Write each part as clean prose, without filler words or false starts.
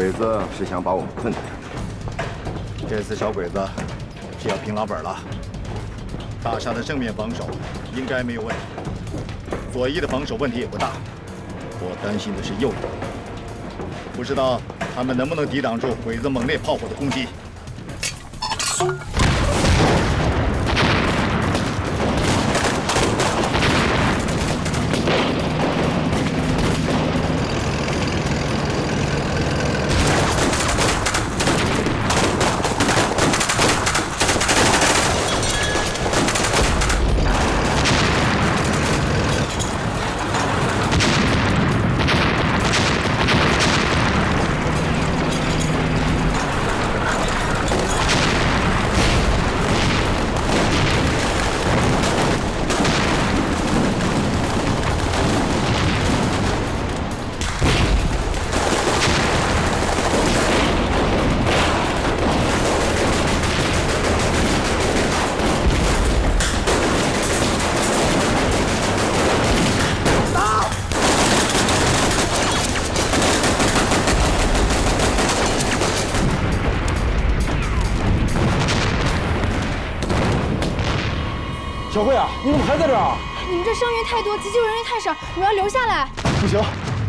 鬼子是想把我们困在这儿。这次小鬼子是要拼老本了。大厦的正面防守应该没有问题，左翼的防守问题也不大。我担心的是右翼，不知道他们能不能抵挡住鬼子猛烈炮火的攻击。 小慧啊，你怎么还在这儿啊？你们这伤员太多，急救人员太少，我要留下来。不行，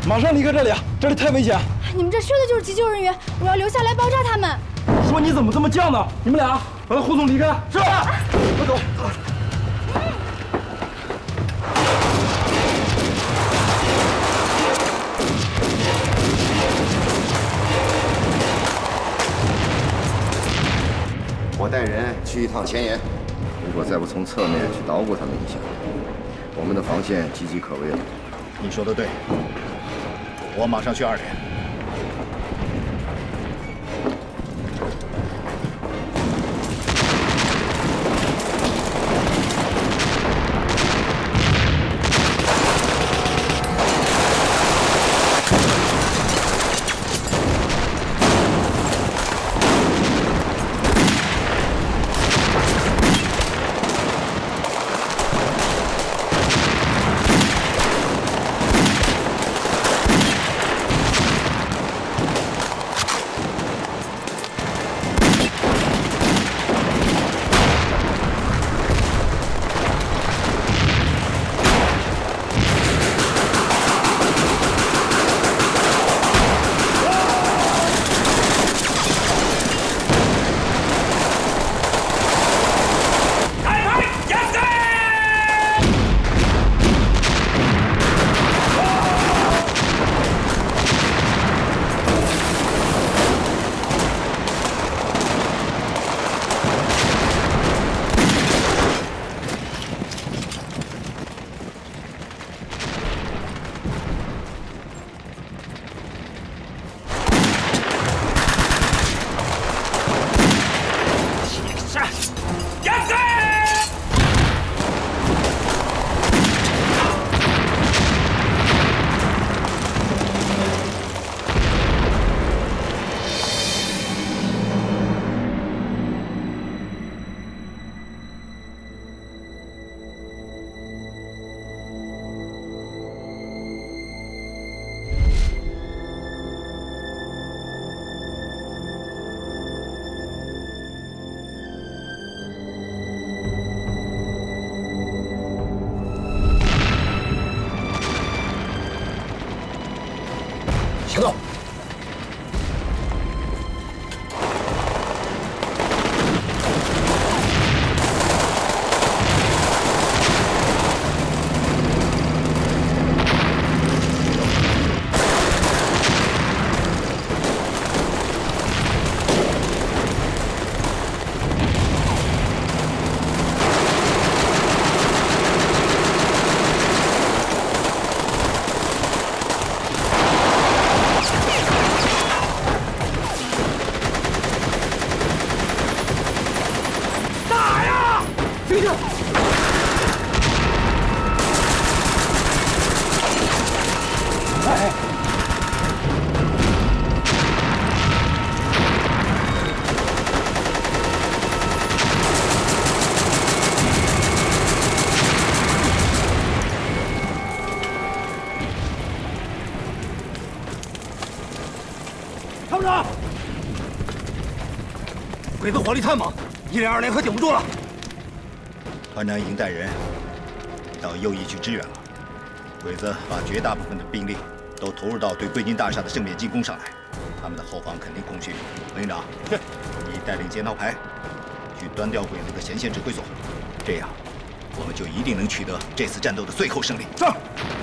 马上离开这里，这里太危险。你们这缺的就是急救人员，我要留下来包扎他们。说你怎么这么犟呢？你们俩把他护送离开。是，快走。我带人去一趟前沿，如果再不从侧面去捣鼓他们一下，我们的防线岌岌可危了。你说的对，我马上去2连。了！鬼子火力太猛，一连2连可顶不住了。团长已经带人到右翼去支援了。鬼子把绝大部分的兵力都投入到对贵金大厦的正面进攻上来，他们的后方肯定空虚。文营长，是，你带领尖刀排去端掉鬼子的前线指挥所，这样我们就一定能取得这次战斗的最后胜利。是，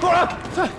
多少人？是。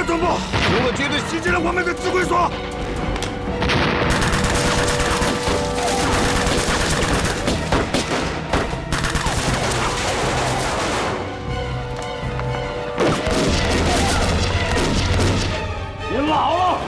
总部，有个军队袭击了我们的指挥所。别老了！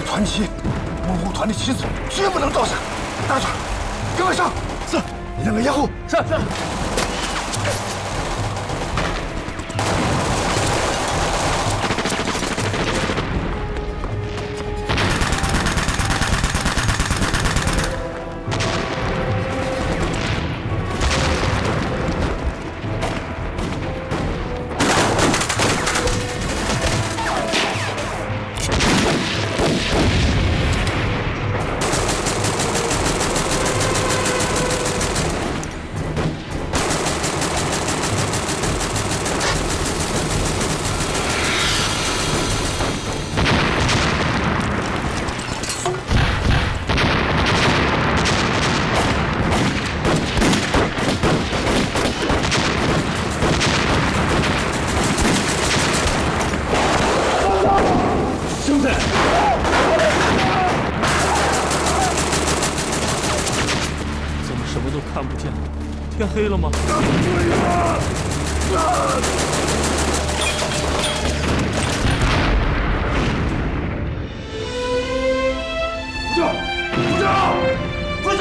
团旗，幕后团的旗子绝不能倒下。大船，跟我上。是，你两个掩护。是。看不见了，天黑了吗？不走！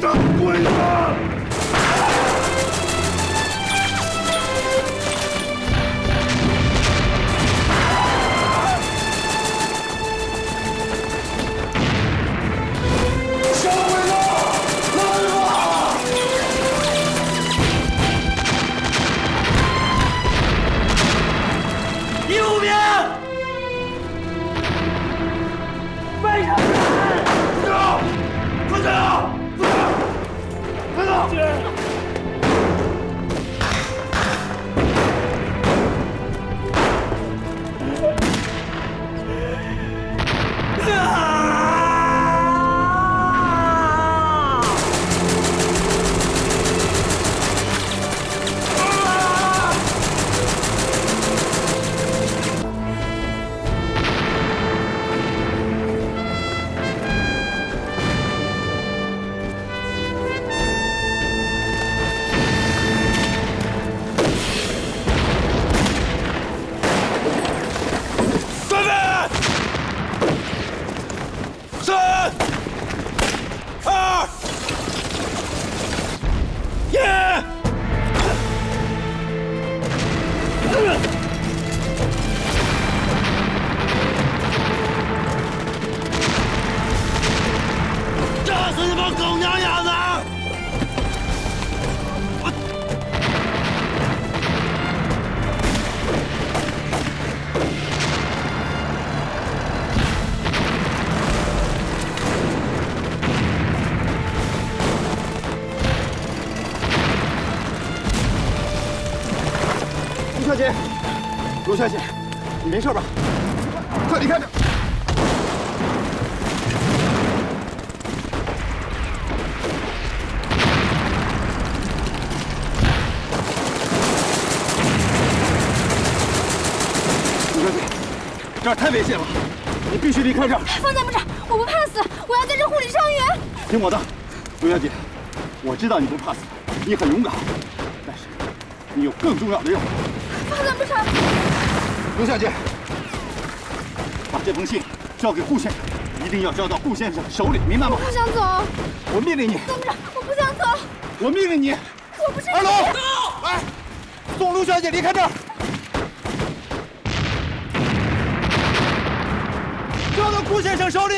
掌柜的！陆小姐，陆小姐，你没事吧？快离开这儿！陆小姐，这儿太危险了，你必须离开这儿。放在不这儿，我不怕死，我要在这护理伤员。听我的，陆小姐，我知道你不怕死，你很勇敢，但是你有更重要的任务。放在不成。陆小姐，把这封信交给顾先生，一定要交到顾先生手里，明白吗？我不想走。我命令你。放不着，我不想走。我命令你。我不是。二龙，来，送陆小姐离开这儿。交到顾先生手里。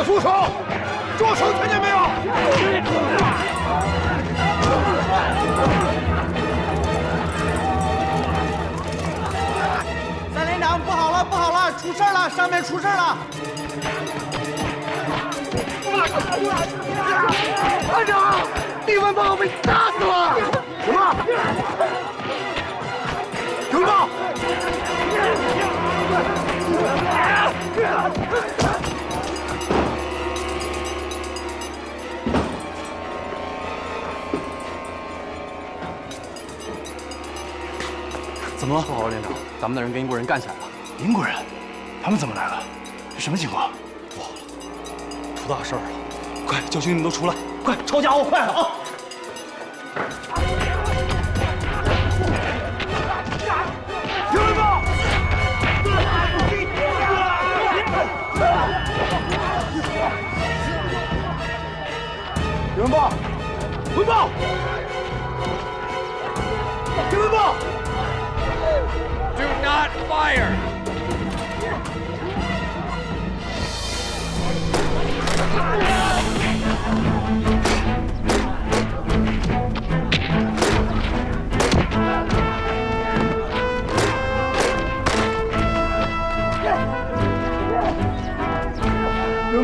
住手！住手！听见没有？三连长，不好了，不好了，出事了，上面出事了！团长，李文豹被打死了！什么？有人报！怎么了？不好了，连长，咱们的人跟英国人干起来了。英国人？他们怎么来了？这什么情况？不好了，出大事儿了！快，叫兄弟们都出来！快，抄家伙，快啊！有人报！有人报！回报！有人报！ Do not fire!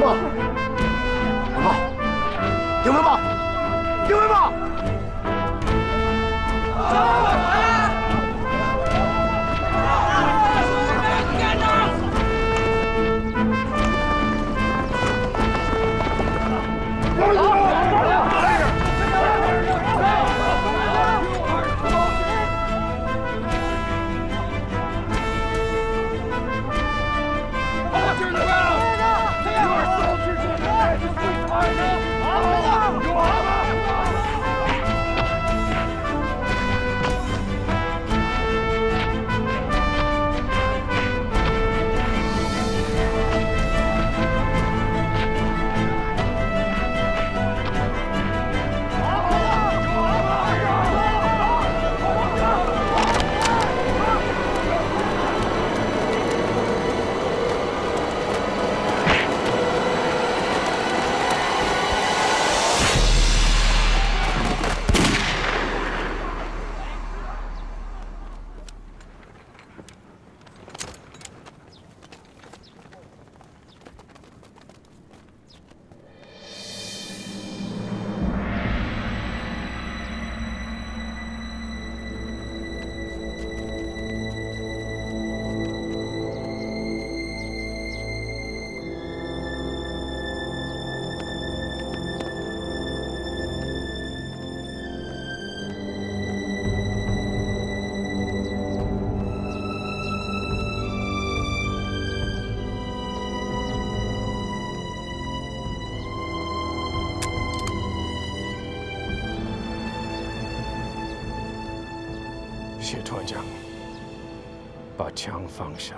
报！定文报！定文报！谢团长，把枪放下。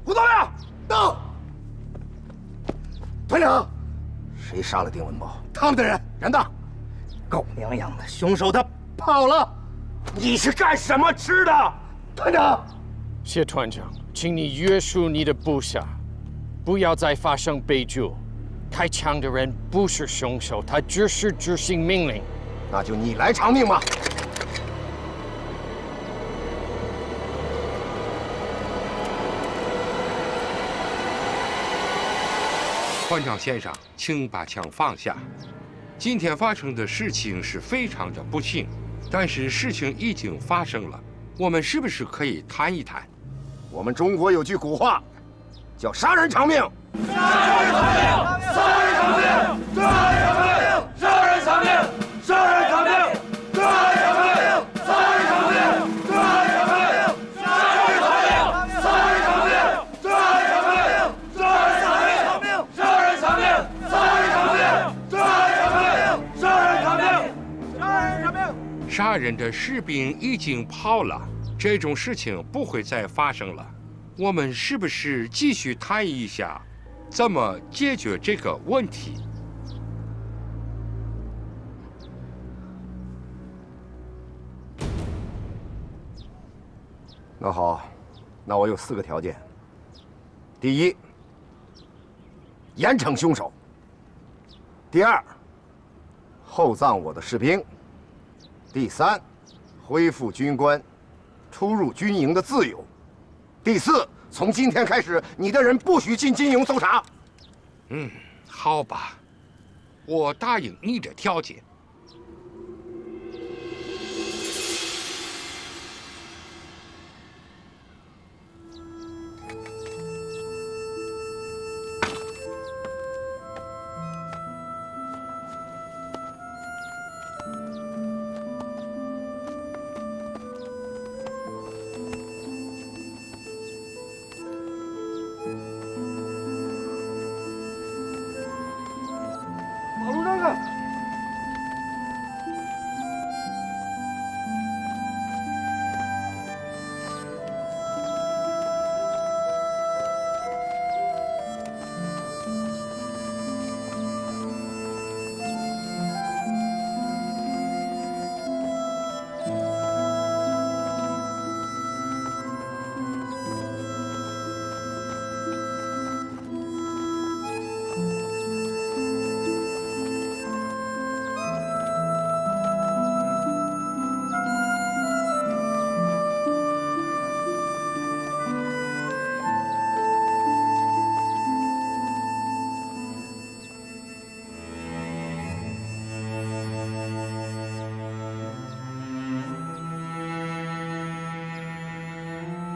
胡宗亮，到。团长，谁杀了丁文豹？他们的人，人呢？狗娘养的，凶手他跑了。你是干什么吃的，团长？谢团长，请你约束你的部下，不要再发生悲剧。开枪的人不是凶手，他只是执行命令。那就你来偿命吧。团长先生，请把枪放下。今天发生的事情是非常的不幸，但是事情已经发生了，我们是不是可以谈一谈？我们中国有句古话，叫杀人偿命。杀人偿命！杀人偿命！杀人偿命！杀人偿命！杀人偿命！杀人偿命！杀人偿命！杀人偿命！杀人偿命！杀人偿命！杀人偿命！杀人偿命！杀人偿命！杀人偿命！杀人偿命！杀人偿命！杀人偿命！杀人的士兵已经跑了，这种事情不会再发生了。我们是不是继续谈一下？怎么解决这个问题？那好，那我有4个条件。第一，严惩凶手；第二，厚葬我的士兵；第三，恢复军官出入军营的自由；第四，从今天开始，你的人不许进军营搜查。好吧，我答应你的条件。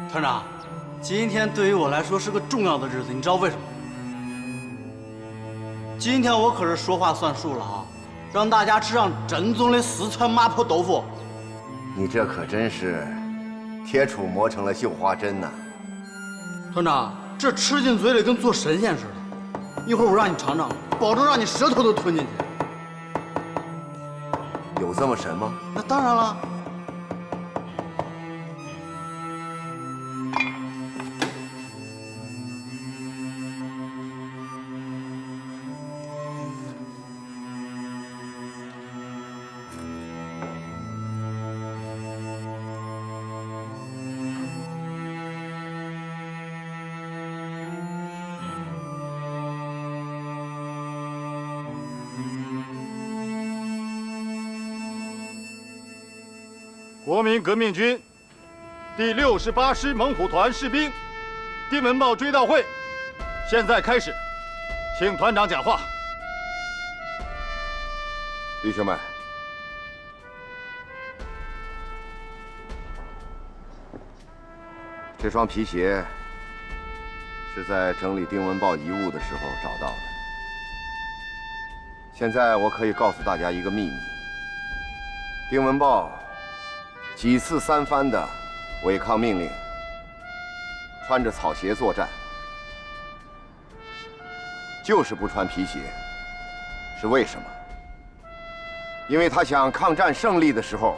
团长，今天对于我来说是个重要的日子，你知道为什么？今天我可是说话算数了啊，让大家吃上正宗的四川麻婆豆腐。你这可真是铁杵磨成了绣花针呐！团长，这吃进嘴里跟做神仙似的，一会儿我让你尝尝，保证让你舌头都吞进去。有这么神吗？那当然了。国民革命军第68师猛虎团士兵丁文豹追悼会现在开始，请团长讲话。弟兄们，这双皮鞋是在整理丁文豹遗物的时候找到的。现在我可以告诉大家一个秘密：丁文豹几次三番的违抗命令，穿着草鞋作战，就是不穿皮鞋。是为什么？因为他想抗战胜利的时候，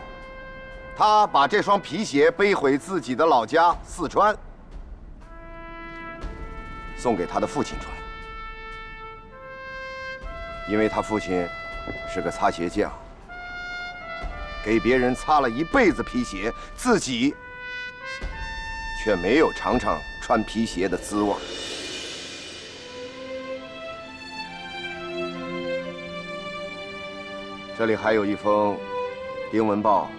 他把这双皮鞋背回自己的老家四川，送给他的父亲穿。因为他父亲是个擦鞋匠，给别人擦了一辈子皮鞋，自己却没有尝尝穿皮鞋的滋味。这里还有一封丁文豹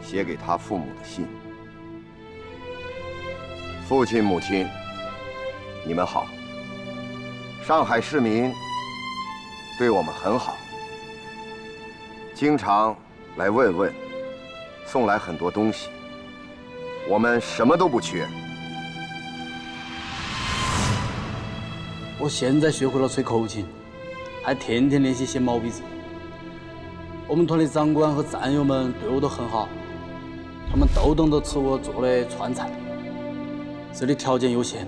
写给他父母的信。父亲、母亲，你们好。上海市民对我们很好，经常来问问，送来很多东西，我们什么都不缺。我现在学会了吹口琴，还天天练习写毛笔字。我们团的长官和战友们对我都很好，他们都懂得吃我做的川菜。这里条件有限，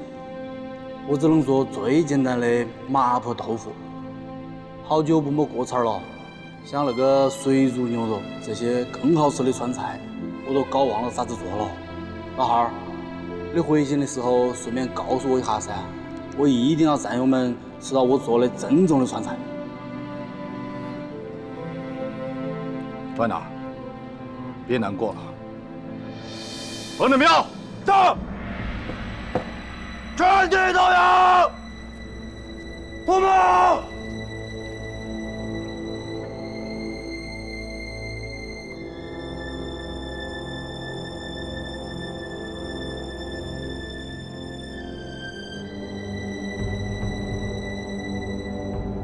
我只能做最简单的麻婆豆腐。好久不摸过菜了，像那个水煮牛肉这些更好吃的川菜，我都搞忘了咋子做了。老汉儿，你回信的时候顺便告诉我一下噻，我一定要战友们吃到我做的正宗的川菜。团长，别难过了。彭振彪，到！全体投降！不冒！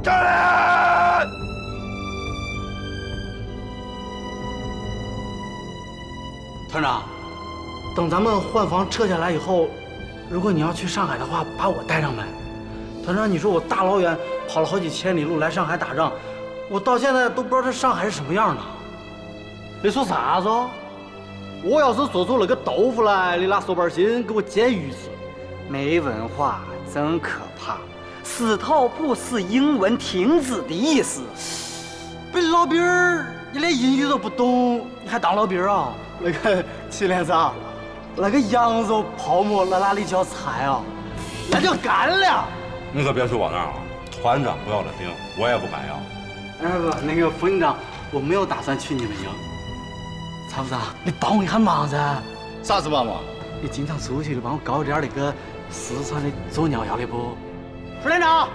站立！团长，等咱们换防撤下来以后，如果你要去上海的话，把我带上来。团长，你说我大老远跑了好几千里路来上海打仗，我到现在都不知道这上海是什么样呢。你说啥子？我要是做出那个豆腐来，你拿手板心给我煎鱼吃。没文化真可怕。stop 是英文停止的意思。被老兵儿，你连英语都不懂，你还当老兵啊？那个祁连长，那个羊肉泡馍那里叫菜啊？那叫干粮。你可别说我那儿啊，团长不要了命，我也不敢要。不，那个副营长，我没有打算去你们营。曹部长，你帮我一下忙噻。啥子帮忙？你经常出去，你帮我搞点那个四川的走尿药的不？副连长，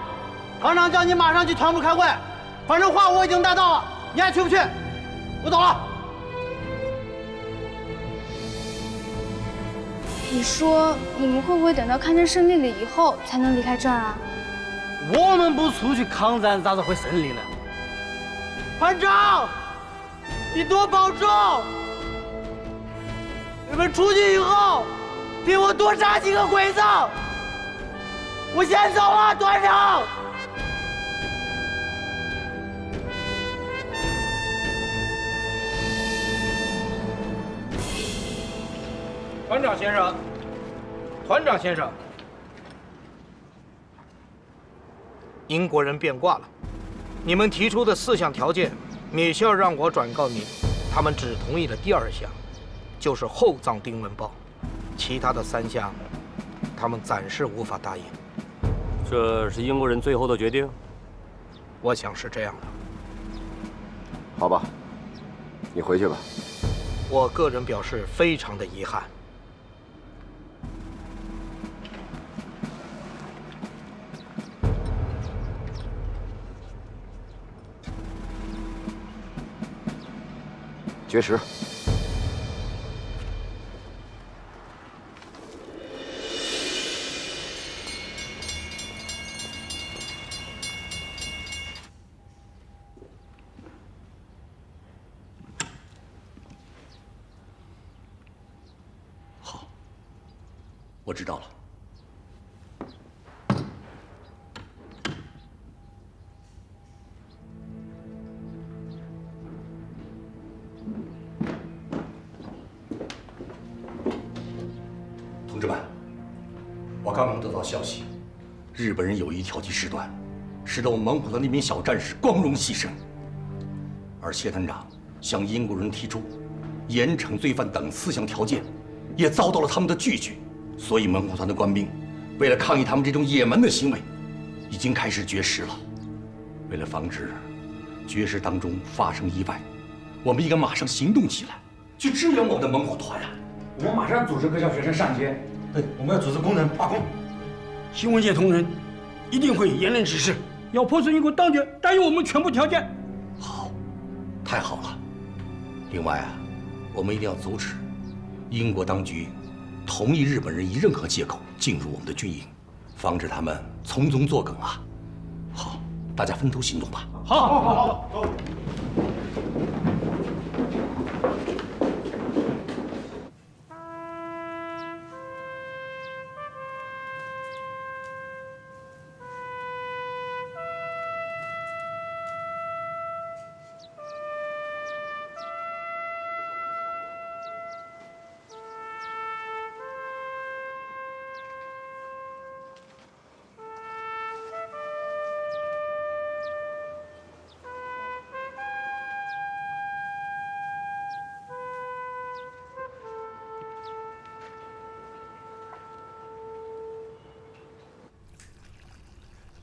团长叫你马上去团部开会，反正话我已经带到了，你还去不去？我走了。你说你们会不会等到抗战胜利了以后才能离开这儿啊？我们不出去抗战，咋子会胜利呢？团长，你多保重。你们出去以后，比我多扎几个鬼子。我先走了，团长。团长先生，团长先生，英国人变卦了。你们提出的4项条件，米歇尔让我转告您，他们只同意了第2项，就是厚葬丁文豹，其他的3项，他们暂时无法答应。这是英国人最后的决定？我想是这样的。好吧，你回去吧。我个人表示非常的遗憾。绝食。好，我知道了。同志们，我刚刚得到消息，日本人有意挑起事端，使得我们猛虎团的一名小战士光荣牺牲。而谢团长向英国人提出严惩罪犯等4项条件，也遭到了他们的拒绝。所以猛虎团的官兵为了抗议他们这种野蛮的行为，已经开始绝食了。为了防止绝食当中发生意外，我们应该马上行动起来，去支援我们的猛虎团啊！我们马上组织各校学生上街。对，我们要组织工人罢工。新闻界同仁一定会严令指示，要迫使英国当局答应我们全部条件。好，太好了。另外啊，我们一定要阻止英国当局同意日本人以任何借口进入我们的军营，防止他们从中作梗啊！好，大家分头行动吧。好。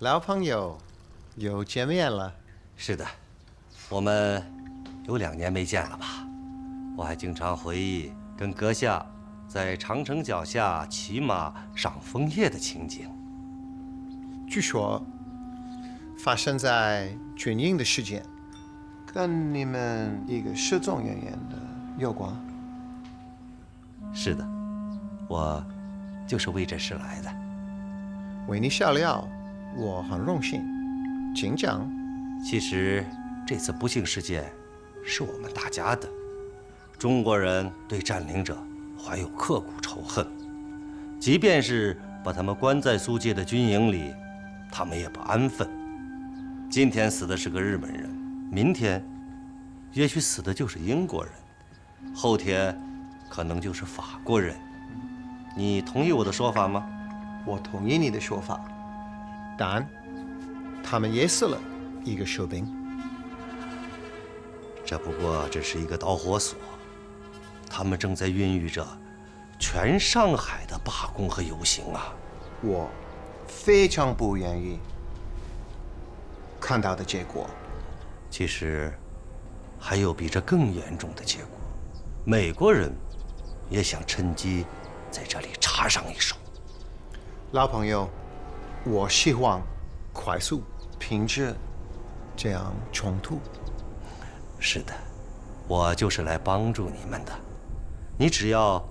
老朋友，又见面了。是的，我们有2年没见了吧？我还经常回忆跟阁下在长城脚下骑马赏枫叶的情景。据说，发生在军营的事件，跟你们一个失踪人员的有关。是的，我就是为这事来的。为你效劳，我很荣幸。请讲。其实这次不幸事件是我们大家的。中国人对占领者怀有刻骨仇恨，即便是把他们关在苏界的军营里，他们也不安分。今天死的是个日本人，明天也许死的就是英国人，后天可能就是法国人。你同意我的说法吗？我同意你的说法，但他们也死了一个士兵。这不过只是一个导火索，他们正在孕育着全上海的罢工和游行啊！我非常不愿意看到的结果。其实还有比这更严重的结果，美国人也想趁机在这里插上一手。老朋友，我希望快速停止这样冲突。是的，我就是来帮助你们的。你只要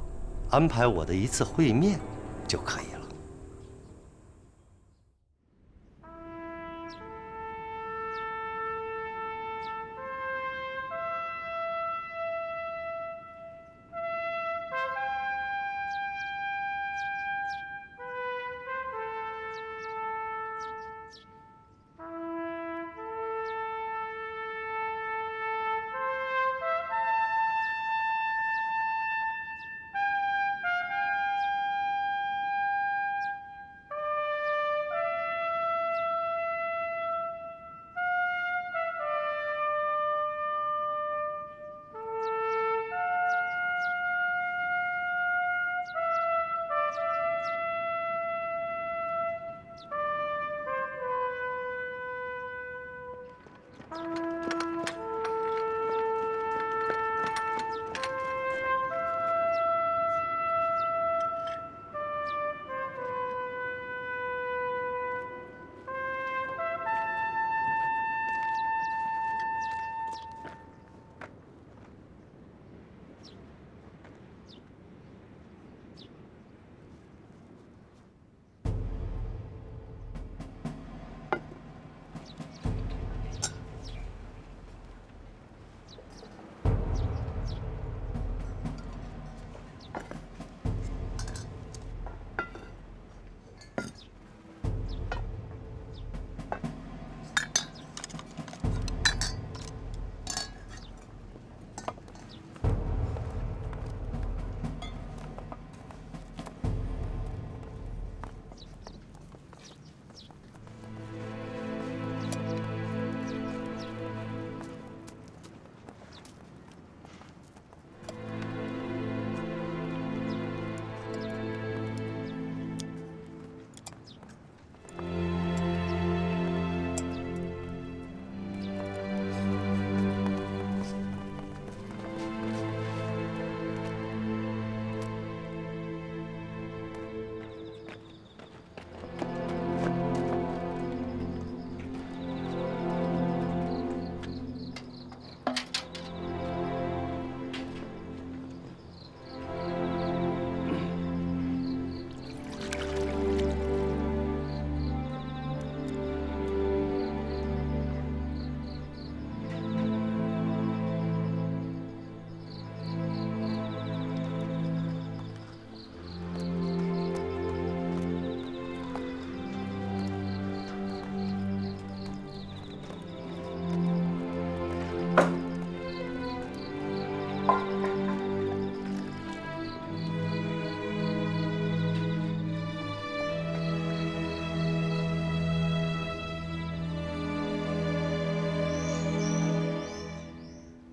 安排我的一次会面就可以了。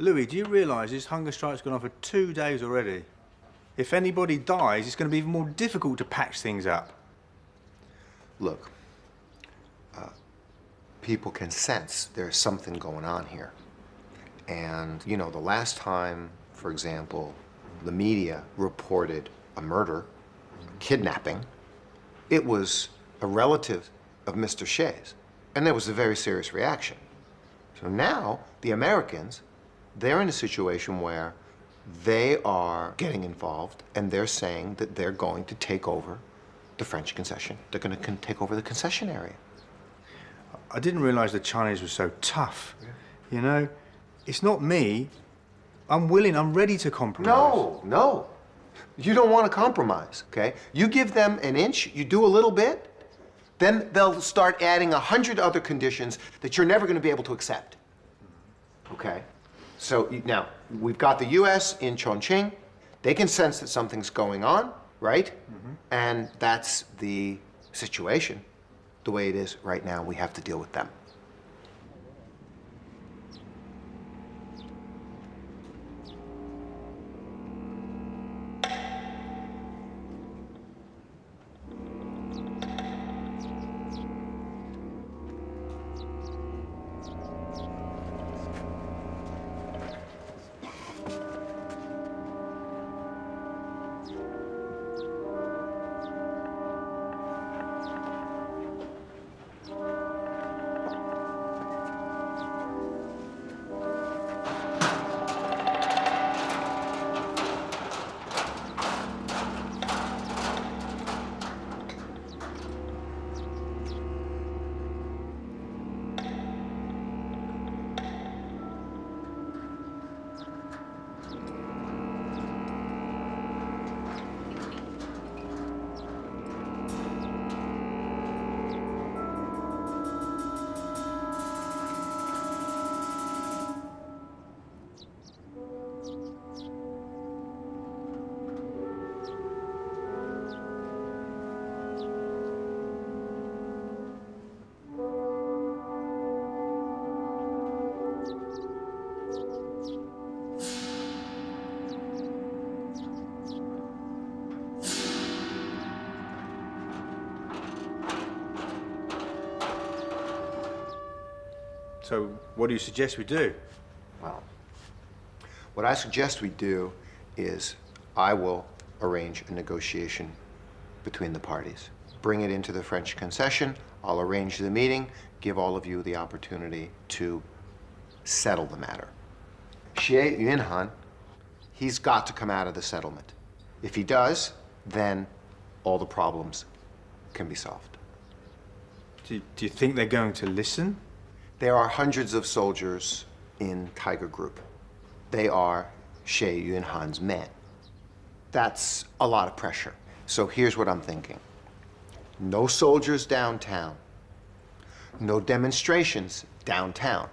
Louis, do you realise this hunger strike's gone on for 2 days already? If anybody dies, it's going to be even more difficult to patch things up. Look, people can sense there's something going on here. And, you know, the last time, for example, the media reported a murder, a kidnapping, it was a relative of Mr. Shea's, and there was a very serious reaction. So now, the Americans, they're in a situation where they are getting involved, and they're saying that they're going to take over the French concession. They're going to take over the concession area. I didn't realise the Chinese were so tough. You know, it's not me. I'm willing, I'm ready to compromise. No. You don't want to compromise, okay? You give them an inch, you do a little bit, then they'll start adding 100 other conditions that you're never going to be able to accept. Okay? So now, we've got the US in Chongqing. They can sense that something's going on, right? And that's the situation. The way it is right now, we have to deal with them. So, what do you suggest we do? Well, what I suggest we do is I will arrange a negotiation between the parties. Bring it into the French concession. I'll arrange the meeting, give all of you the opportunity to settle the matter. Xie Yunhan, he's got to come out of the settlement. If he does, then all the problems can be solved. Do you think they're going to listen? There are hundreds of soldiers in Tiger Group. They are Xie Yunhan's men. That's a lot of pressure. So here's what I'm thinking. No soldiers downtown. No demonstrations downtown.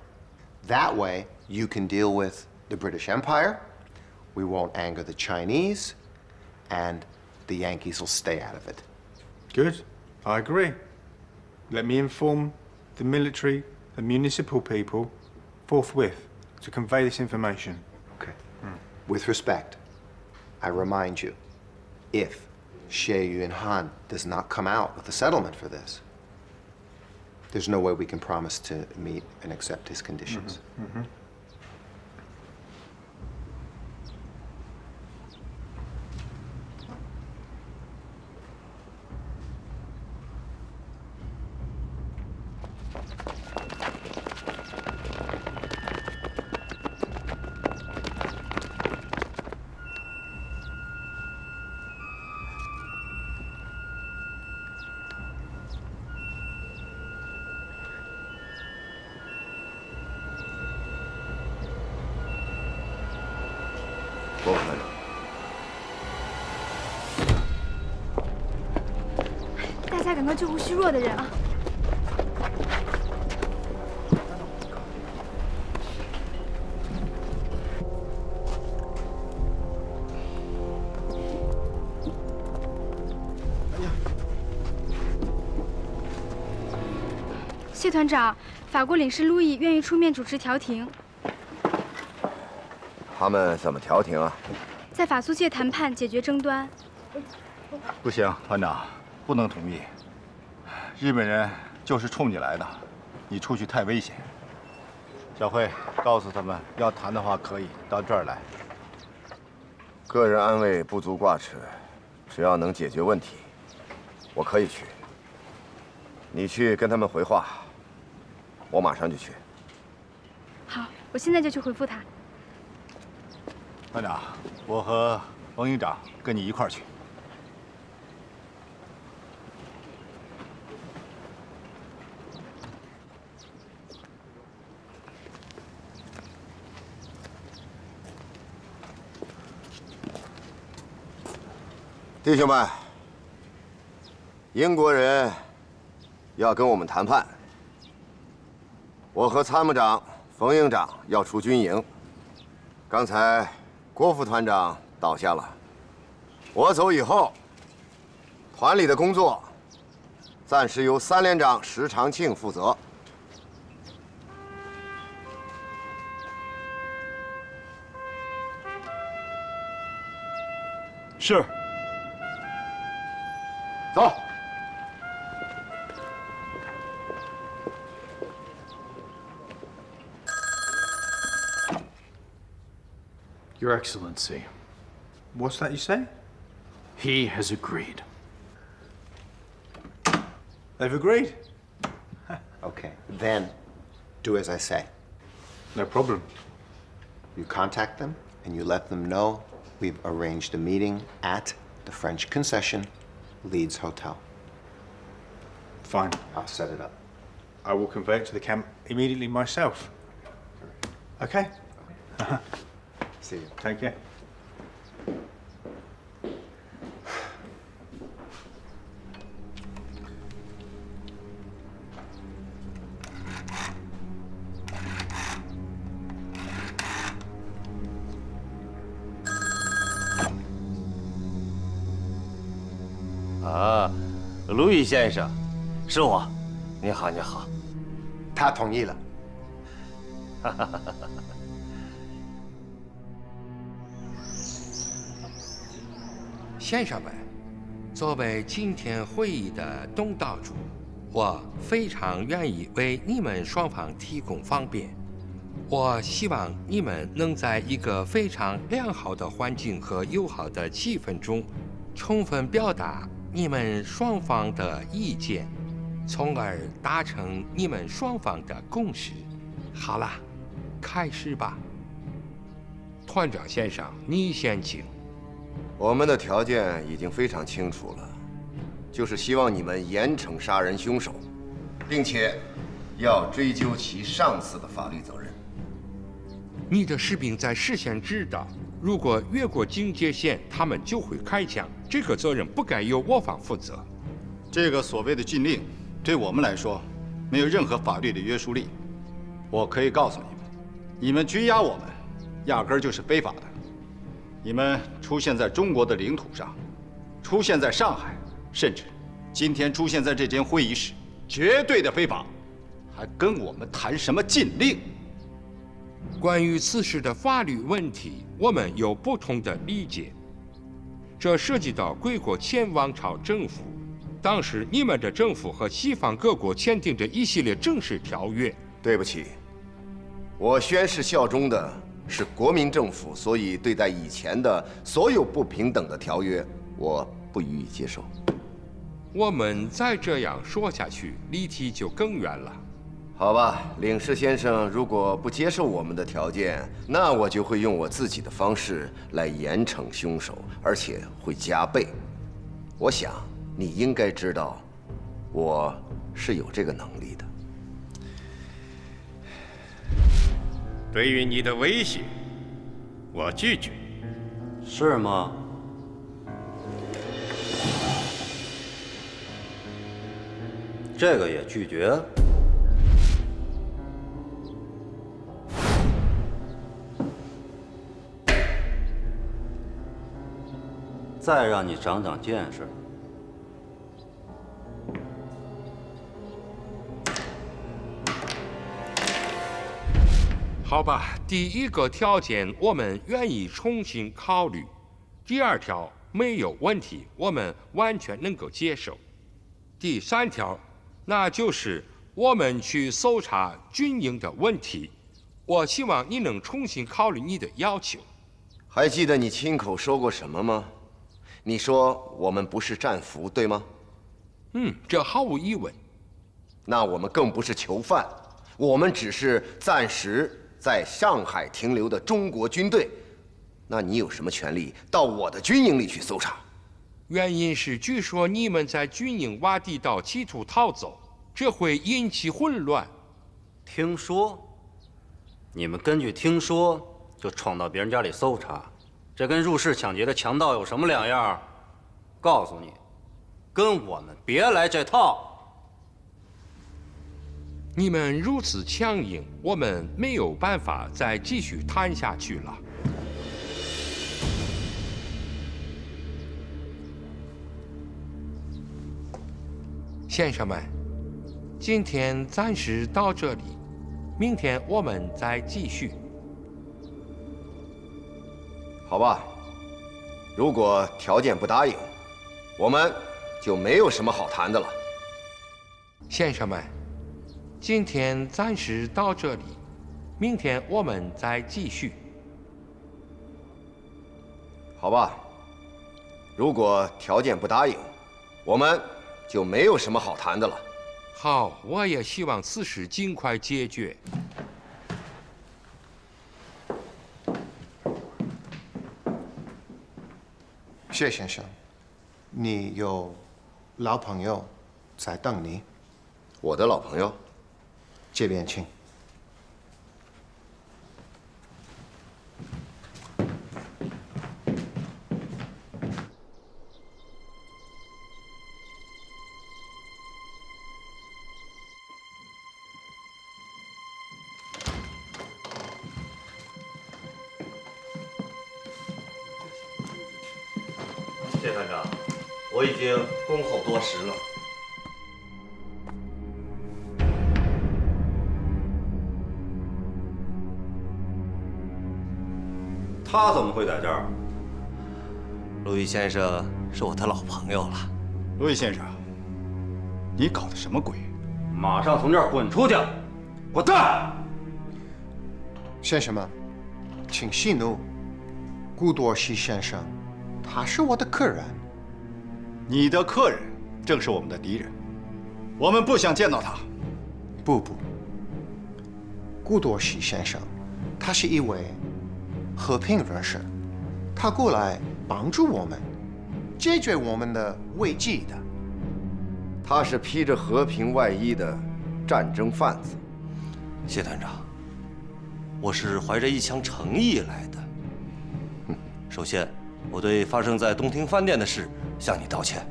That way, you can deal with the British Empire, we won't anger the Chinese, and the Yankees will stay out of it. Good. I agree. Let me inform the military and municipal people forthwith to convey this information. Okay. With respect, I remind you, if Xie Yunhan does not come out with a settlement for this, there's no way we can promise to meet and accept his conditions.大家赶快救护虚弱的人啊！谢团长，法国领事路易愿意出面主持调停。他们怎么调停啊？在法租界谈判解决争端。不行，团长，不能同意。日本人就是冲你来的，你出去太危险。小慧，告诉他们，要谈的话可以到这儿来。个人安危不足挂齿，只要能解决问题，我可以去。你去跟他们回话，我马上就去。好，我现在就去回复他。团长，我和冯营长跟你一块儿去。弟兄们，英国人要跟我们谈判，我和参谋长冯营长要出军营。刚才郭副团长倒下了，我走以后，团里的工作暂时由3连长石长庆负责。是。走。Your Excellency. What's that you say? He has agreed. They've agreed? Okay, then do as I say. No problem. You contact them and you let them know we've arranged a meeting at the French concession, Leeds Hotel. Fine. I'll set it up. I will convey it to the camp immediately myself. Okay? See you. Take care. 啊，路易先生，是我。你好，你好。他同意了。哈哈哈哈。先生们，作为今天会议的东道主，我非常愿意为你们双方提供方便。我希望你们能在一个非常良好的环境和友好的气氛中，充分表达你们双方的意见，从而达成你们双方的共识。好了，开始吧。团长先生，你先请。我们的条件已经非常清楚了，就是希望你们严惩杀人凶手，并且要追究其上司的法律责任。你的士兵在事先知道，如果越过警戒线，他们就会开枪，这个责任不该由我方负责。这个所谓的禁令，对我们来说，没有任何法律的约束力。我可以告诉你们，你们拘押我们，压根儿就是非法的。你们出现在中国的领土上，出现在上海，甚至今天出现在这间会议室，绝对的非法，还跟我们谈什么禁令？关于此事的法律问题，我们有不同的理解。这涉及到贵国前王朝政府，当时你们的政府和西方各国签订着一系列正式条约。对不起，我宣誓效忠的是国民政府，所以对待以前的所有不平等的条约，我不予以接受。我们再这样说下去，离题就更远了。好吧，领事先生，如果不接受我们的条件，那我就会用我自己的方式来严惩凶手，而且会加倍。我想你应该知道，我是有这个能力的。对于你的威胁，我拒绝。是吗？这个也拒绝？再让你长长见识。好吧，第一个条件我们愿意重新考虑，第二条没有问题，我们完全能够接受。第三条，那就是我们去搜查军营的问题。我希望你能重新考虑你的要求。还记得你亲口说过什么吗？你说我们不是战俘，对吗？这毫无疑问。那我们更不是囚犯，我们只是暂时在上海停留的中国军队。那你有什么权利到我的军营里去搜查？原因是据说你们在军营挖地道企图逃走，这会引起混乱。听说？你们根据听说就闯到别人家里搜查，这跟入室抢劫的强盗有什么两样？告诉你，跟我们别来这套。你们如此强硬，我们没有办法再继续谈下去了。先生们，今天暂时到这里，明天我们再继续。好吧，如果条件不答应，我们就没有什么好谈的了。先生们，今天暂时到这里，明天我们再继续。好吧，如果条件不答应，我们就没有什么好谈的了。好，我也希望此事尽快解决。谢先生，你有老朋友在等你。我的老朋友？这边请。谢团长，我已经恭候多时了。他怎么会在这儿？路易先生是我的老朋友了。路易先生，你搞的什么鬼？马上从这儿滚出去！滚蛋！先生们，请息怒。古多西先生，他是我的客人。你的客人正是我们的敌人，我们不想见到他。不，古多西先生，他是一位和平人士，他过来帮助我们，解决我们的危机的。他是披着和平外衣的战争贩子。谢团长，我是怀着一腔诚意来的。首先，我对发生在东亭饭店的事向你道歉。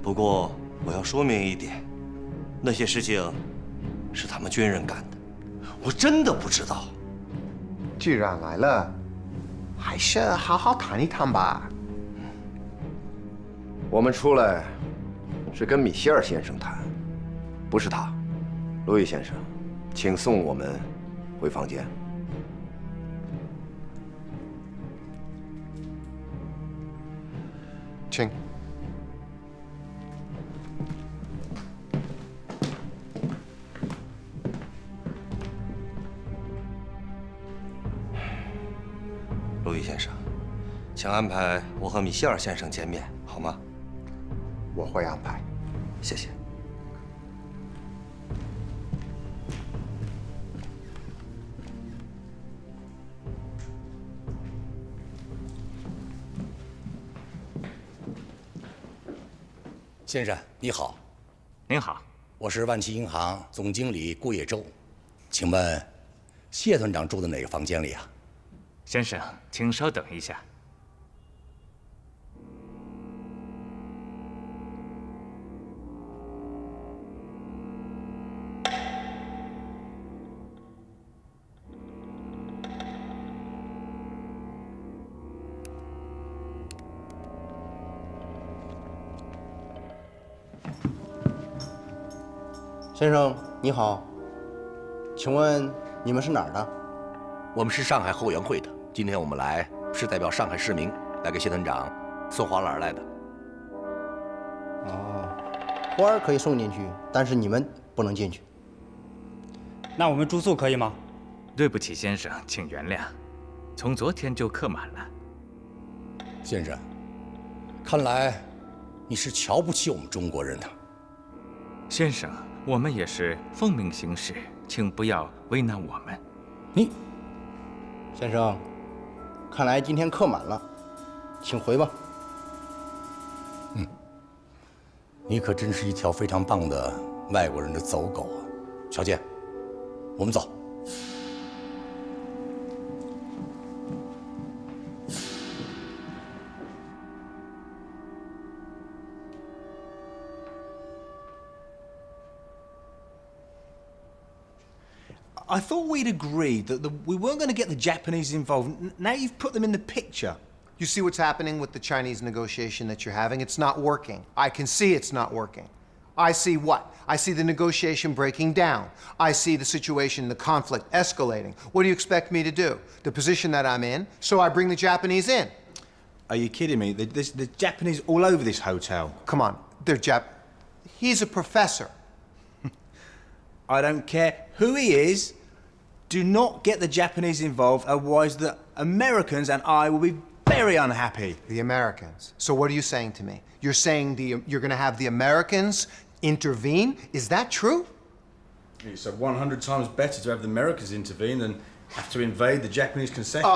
不过，我要说明一点，那些事情是他们军人干的，我真的不知道。既然来了，还是好好谈一谈吧。我们出来是跟米歇尔先生谈，不是他。路易先生，请送我们回房间。请。路易先生，请安排我和米歇尔先生见面，好吗？我会安排。谢谢。先生，你好。您好，我是万期银行总经理顾业洲，请问谢团长住的哪个房间里啊？先生，请稍等一下。先生，你好。请问你们是哪儿的？我们是上海后援会的。今天我们来是代表上海市民来给谢团长送花篮来的。哦，花儿可以送进去，但是你们不能进去。那我们住宿可以吗？对不起，先生，请原谅，从昨天就客满了。先生，看来你是瞧不起我们中国人呐。先生，我们也是奉命行事，请不要为难我们。你，先生，看来今天客满了，请回吧。你可真是一条非常棒的外国人的走狗啊，小姐，我们走。I thought we'd agreed that we weren't going to get the Japanese involved. Now you've put them in the picture. You see what's happening with the Chinese negotiation that you're having? It's not working. I can see it's not working. I see what? I see the negotiation breaking down. I see the situation, the conflict escalating. What do you expect me to do? The position that I'm in, so I bring the Japanese in. Are you kidding me? There's Japanese all over this hotel. Come on, he's a professor. I don't care who he is. Do not get the Japanese involved, otherwise the Americans and I will be very unhappy. The Americans. So what are you saying to me? You're saying you're going to have the Americans intervene? Is that true? It's 100 times better to have the Americans intervene than have to invade the Japanese concession.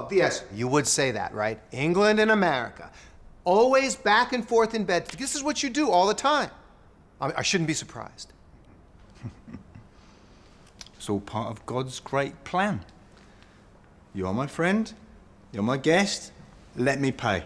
Yes, you would say that, right? England and America. Always back and forth in bed. This is what you do all the time. I shouldn't be surprised. It's all part of God's great plan. You're my friend, you're my guest, let me pay.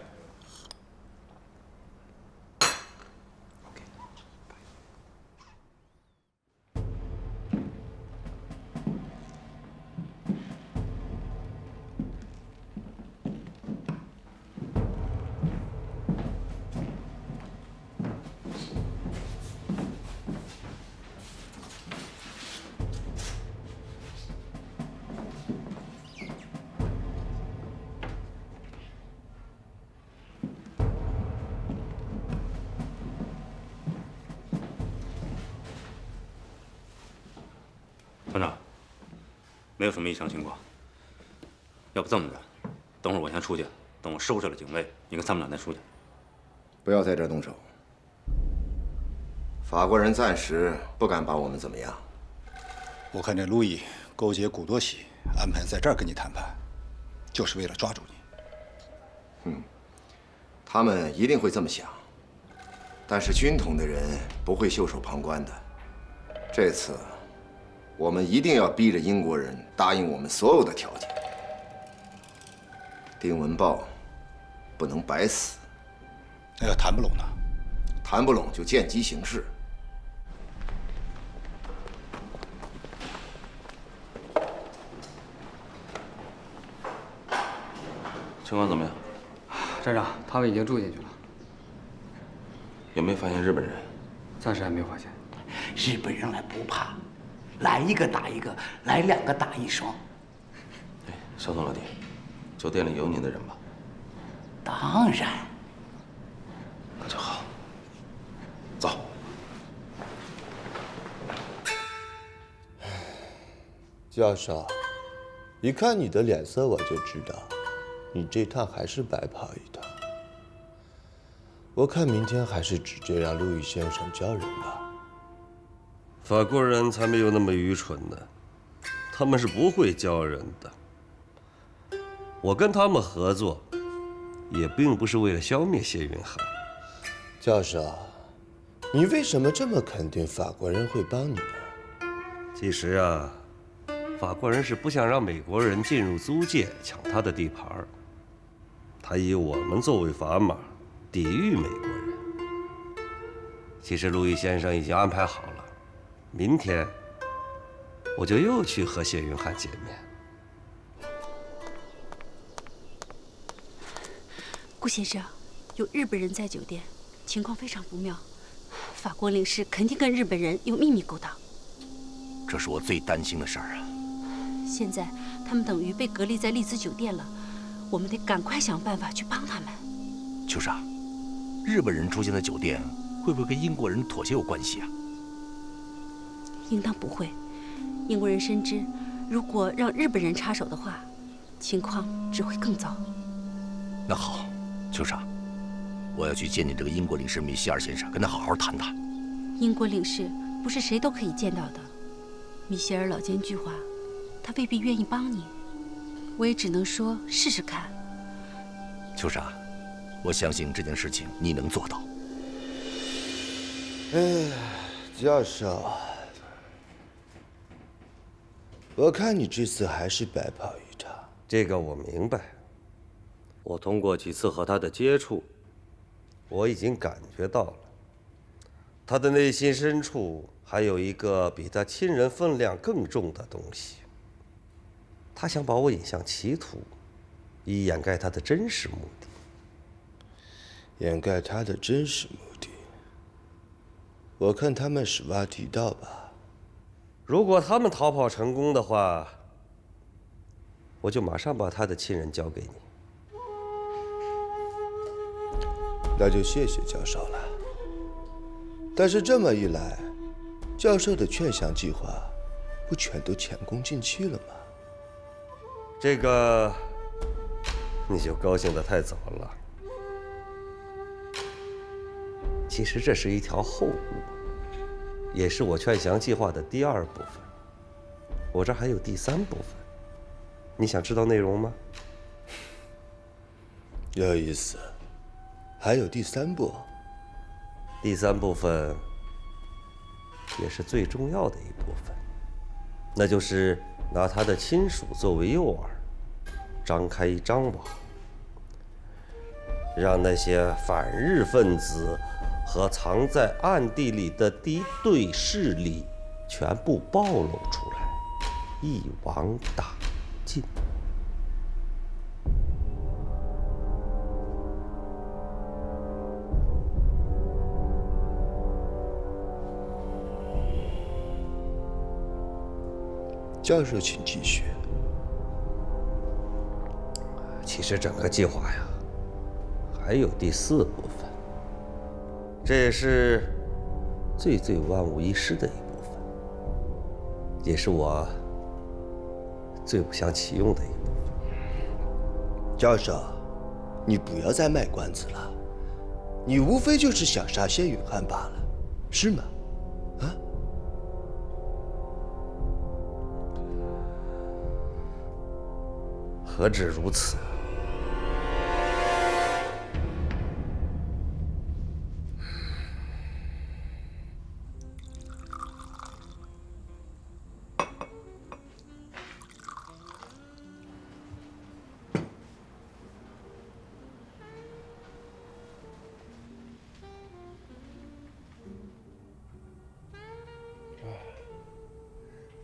团长，没有什么异常情况。要不这么着，等会儿我先出去，等我收拾了警卫，你跟参谋长再出去。不要在这儿动手。法国人暂时不敢把我们怎么样。我看这路易勾结古多喜，安排在这儿跟你谈判，就是为了抓住你。他们一定会这么想。但是军统的人不会袖手旁观的。这次，我们一定要逼着英国人答应我们所有的条件。丁文豹不能白死。那要谈不拢呢？谈不拢就见机行事。情况怎么样？站长，他们已经住进去了。有没有发现日本人？暂时还没有发现。日本人来不怕，来一个打一个，来两个打一双。哎，肖总老弟，酒店里有您的人吧？当然。那就好。走。教授，一看你的脸色，我就知道，你这趟还是白跑一趟。我看明天还是直接让路易先生教人吧。法国人才没有那么愚蠢呢，他们是不会教人的。我跟他们合作，也并不是为了消灭谢云海。教授，你为什么这么肯定法国人会帮你呢？其实啊，法国人是不想让美国人进入租界抢他的地盘，他以我们作为砝码，抵御美国人。其实路易先生已经安排好了，明天我就又去和谢云汉见面。顾先生，有日本人在酒店，情况非常不妙，法国领事肯定跟日本人有秘密勾当。这是我最担心的事儿啊。现在他们等于被隔离在丽兹酒店了，我们得赶快想办法去帮他们。秋莎，日本人出现在酒店，会不会跟英国人妥协有关系啊？应当不会。英国人深知，如果让日本人插手的话，情况只会更糟。那好，秋莎，我要去见见这个英国领事米歇尔先生，跟他好好谈谈。英国领事不是谁都可以见到的，米歇尔老奸巨猾，他未必愿意帮你。我也只能说试试看。秋莎，我相信这件事情你能做到。哎，教授，我看你这次还是白跑一场。这个我明白。我通过几次和他的接触，我已经感觉到了，他的内心深处还有一个比他亲人分量更重的东西。他想把我引向歧途，以掩盖他的真实目的。掩盖他的真实目的？我看他们是挖地道吧。如果他们逃跑成功的话，我就马上把他的亲人交给你。那就谢谢教授了。但是这么一来，教授的劝降计划不全都前功尽弃了吗？这个你就高兴得太早了。其实这是一条后路，也是我劝降计划的第2部分。我这还有第3部分，你想知道内容吗？有意思。还有第3步。第3部分也是最重要的一部分，那就是拿他的亲属作为诱饵，张开一张网，让那些反日分子和藏在暗地里的敌对势力全部暴露出来，一网打尽。教授，请继续。其实整个计划呀，还有第4部分，这也是最万无一失的一部分，也是我最不想启用的一部分。教授，你不要再卖关子了，你无非就是想杀谢允翰罢了，是吗？何止如此！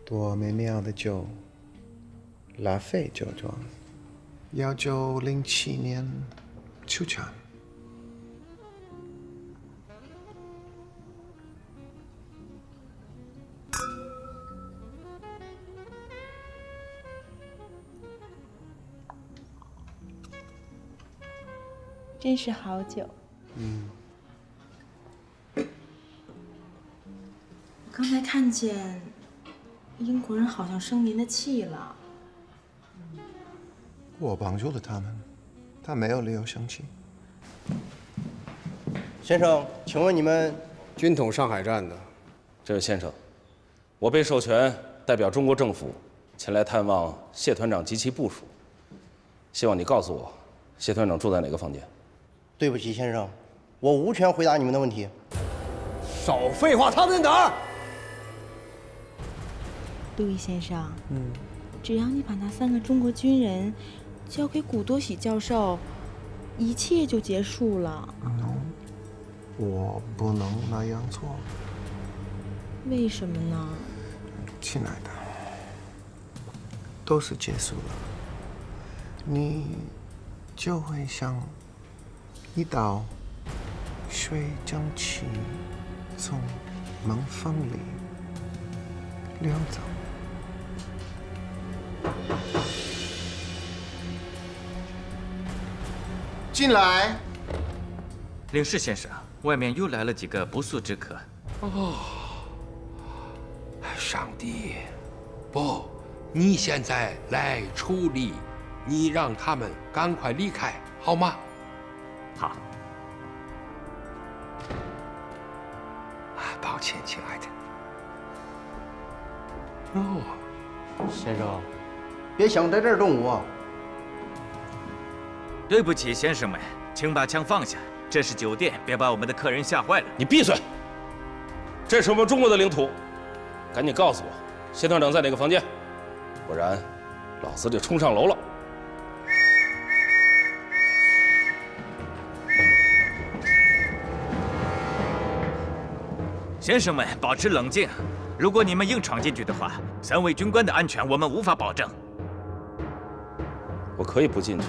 多美妙的酒，拉菲酒庄。1907年出产。真是好酒。我刚才看见英国人好像生您的气了。我帮助了他们，他没有理由生气。先生，请问你们军统上海站的这位先生，我被授权代表中国政府前来探望谢团长及其部属，希望你告诉我，谢团长住在哪个房间？对不起，先生，我无权回答你们的问题。少废话，他们在哪儿？路易先生，只要你把那3个中国军人交给古多喜教授，一切就结束了。我不能那样做。为什么呢？亲爱的，都是结束了，你就会像一道水蒸气从门缝里溜走。进来。领事先生，外面又来了几个不速之客。哦，上帝，不，你现在来处理，你让他们赶快离开，好吗？好。抱歉，亲爱的。哦，先生，别想在这儿动武。对不起，先生们，请把枪放下。这是酒店，别把我们的客人吓坏了。你闭嘴！这是我们中国的领土，赶紧告诉我，谢团长在哪个房间，不然老子就冲上楼了。先生们，保持冷静。如果你们硬闯进去的话，3位军官的安全我们无法保证。我可以不进去，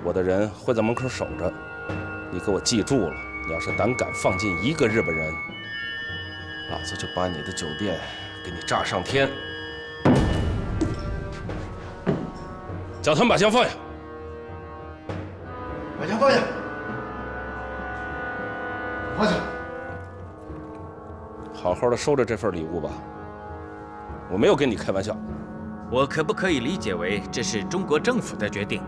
我的人会在门口守着。你给我记住了，你要是胆敢放进一个日本人，老子就把你的酒店给你炸上天。叫他们把枪放下。把枪放下。放下。好好的收着这份礼物吧，我没有跟你开玩笑。我可不可以理解为这是中国政府的决定？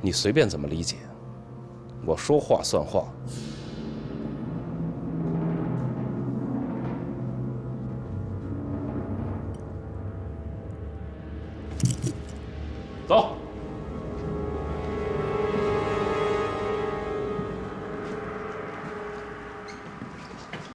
你随便怎么理解，我说话算话。走。